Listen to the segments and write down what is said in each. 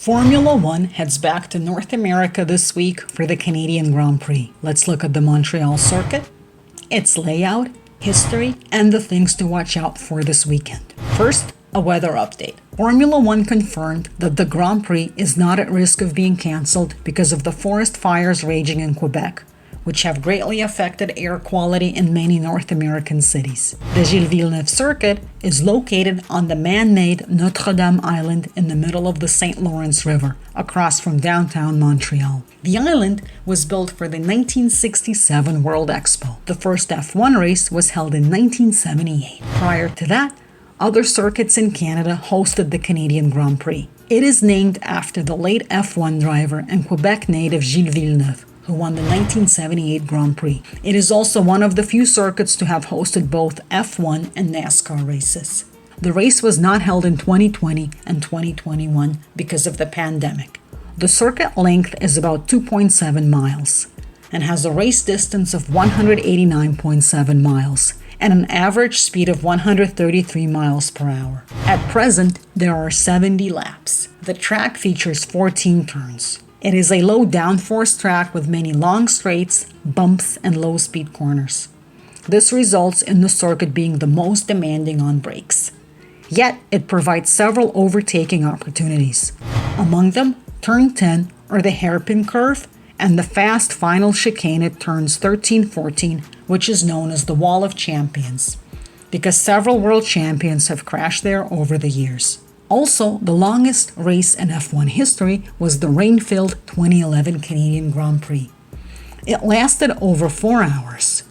Formula One heads back to North America this week for the Canadian Grand Prix. Let's look at the Montreal circuit, its layout, history, and the things to watch out for this weekend. First, a weather update. Formula One confirmed that the Grand Prix is not at risk of being cancelled because of the forest fires raging in Quebec, which have greatly affected air quality in many North American cities. The Gilles Villeneuve circuit is located on the man-made Notre-Dame Island in the middle of the St. Lawrence River, across from downtown Montreal. The island was built for the 1967 World Expo. The first F1 race was held in 1978. Prior to that, other circuits in Canada hosted the Canadian Grand Prix. It is named after the late F1 driver and Quebec native Gilles Villeneuve, who won the 1978 Grand Prix. It is also one of the few circuits to have hosted both F1 and NASCAR races. The race was not held in 2020 and 2021 because of the pandemic. The circuit length is about 2.7 miles and has a race distance of 189.7 miles and an average speed of 133 miles per hour. At present, there are 70 laps. The track features 14 turns. It is a low downforce track with many long straights, bumps, and low-speed corners. This results in the circuit being the most demanding on brakes. Yet, it provides several overtaking opportunities. Among them, Turn 10, or the hairpin curve, and the fast final chicane at turns 13-14, which is known as the Wall of Champions, because several world champions have crashed there over the years. Also, the longest race in F1 history was the rain-filled 2011 Canadian Grand Prix. It lasted over 4 hours.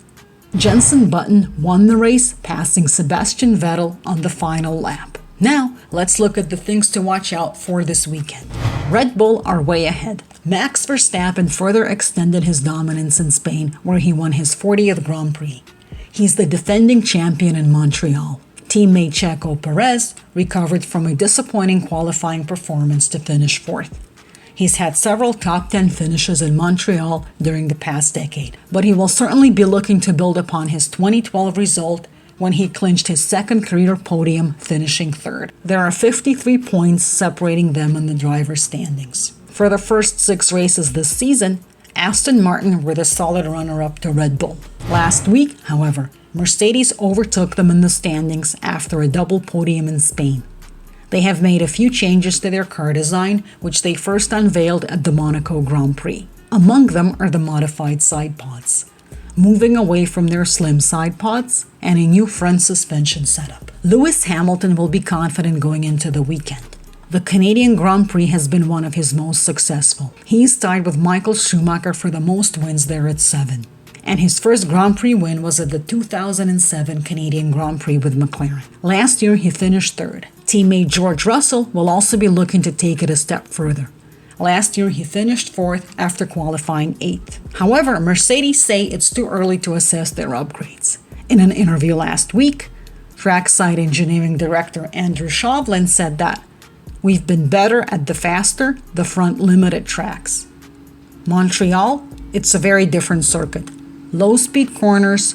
Jenson Button won the race, passing Sebastian Vettel on the final lap. Now, let's look at the things to watch out for this weekend. Red Bull are way ahead. Max Verstappen further extended his dominance in Spain, where he won his 40th Grand Prix. He's the defending champion in Montreal. Teammate Checo Perez recovered from a disappointing qualifying performance to finish fourth. He's had several top 10 finishes in Montreal during the past decade, but he will certainly be looking to build upon his 2012 result when he clinched his second career podium, finishing third. There are 53 points separating them in the driver's standings. For the first 6 races this season, Aston Martin were the solid runner-up to Red Bull. Last week, however, Mercedes overtook them in the standings after a double podium in Spain. They have made a few changes to their car design, which they first unveiled at the Monaco Grand Prix. Among them are the modified side pods, moving away from their slim side pods, and a new front suspension setup. Lewis Hamilton will be confident going into the weekend. The Canadian Grand Prix has been one of his most successful. He's tied with Michael Schumacher for the most wins there at 7. And his first Grand Prix win was at the 2007 Canadian Grand Prix with McLaren. Last year, he finished third. Teammate George Russell will also be looking to take it a step further. Last year, he finished fourth after qualifying 8th. However, Mercedes say it's too early to assess their upgrades. In an interview last week, trackside engineering director Andrew Shovlin said that, "We've been better at the faster, the front limited tracks. Montreal, it's a very different circuit. Low-speed corners,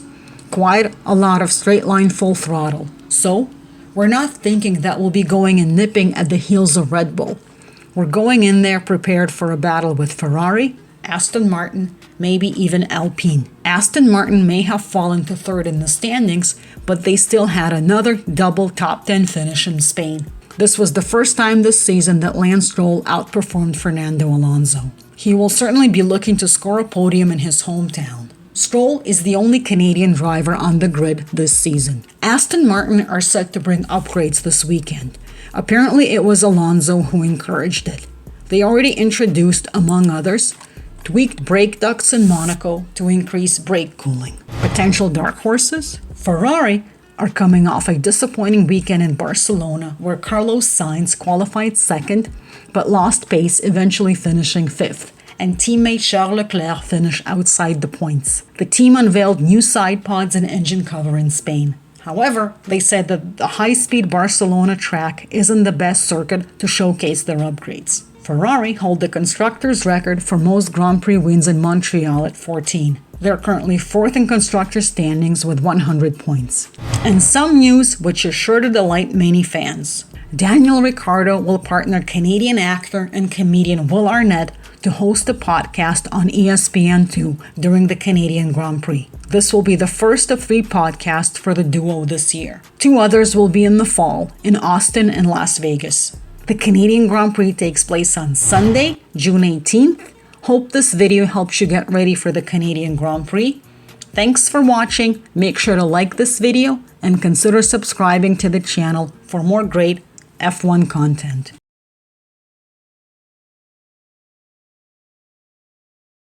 quite a lot of straight-line full throttle. So, we're not thinking that we'll be going and nipping at the heels of Red Bull. We're going in there prepared for a battle with Ferrari, Aston Martin, maybe even Alpine." Aston Martin may have fallen to third in the standings, but they still had another double top 10 finish in Spain. This was the first time this season that Lance Stroll outperformed Fernando Alonso. He will certainly be looking to score a podium in his hometown. Stroll is the only Canadian driver on the grid this season. Aston Martin are set to bring upgrades this weekend. Apparently it was Alonso who encouraged it. They already introduced, among others, tweaked brake ducts in Monaco to increase brake cooling. Potential dark horses? Ferrari are coming off a disappointing weekend in Barcelona where Carlos Sainz qualified second but lost pace, eventually finishing 5th. And teammate Charles Leclerc finished outside the points. The team unveiled new side pods and engine cover in Spain. However, they said that the high-speed Barcelona track isn't the best circuit to showcase their upgrades. Ferrari hold the constructors' record for most Grand Prix wins in Montreal at 14. They're currently 4th in constructor standings with 100 points. And some news which is sure to delight many fans. Daniel Ricciardo will partner Canadian actor and comedian Will Arnett to host a podcast on ESPN2 during the Canadian Grand Prix. This will be the first of 3 podcasts for the duo this year. 2 others will be in the fall in Austin and Las Vegas. The Canadian Grand Prix takes place on Sunday, June 18th. Hope this video helps you get ready for the Canadian Grand Prix. Thanks for watching. Make sure to like this video and consider subscribing to the channel for more great F1 content.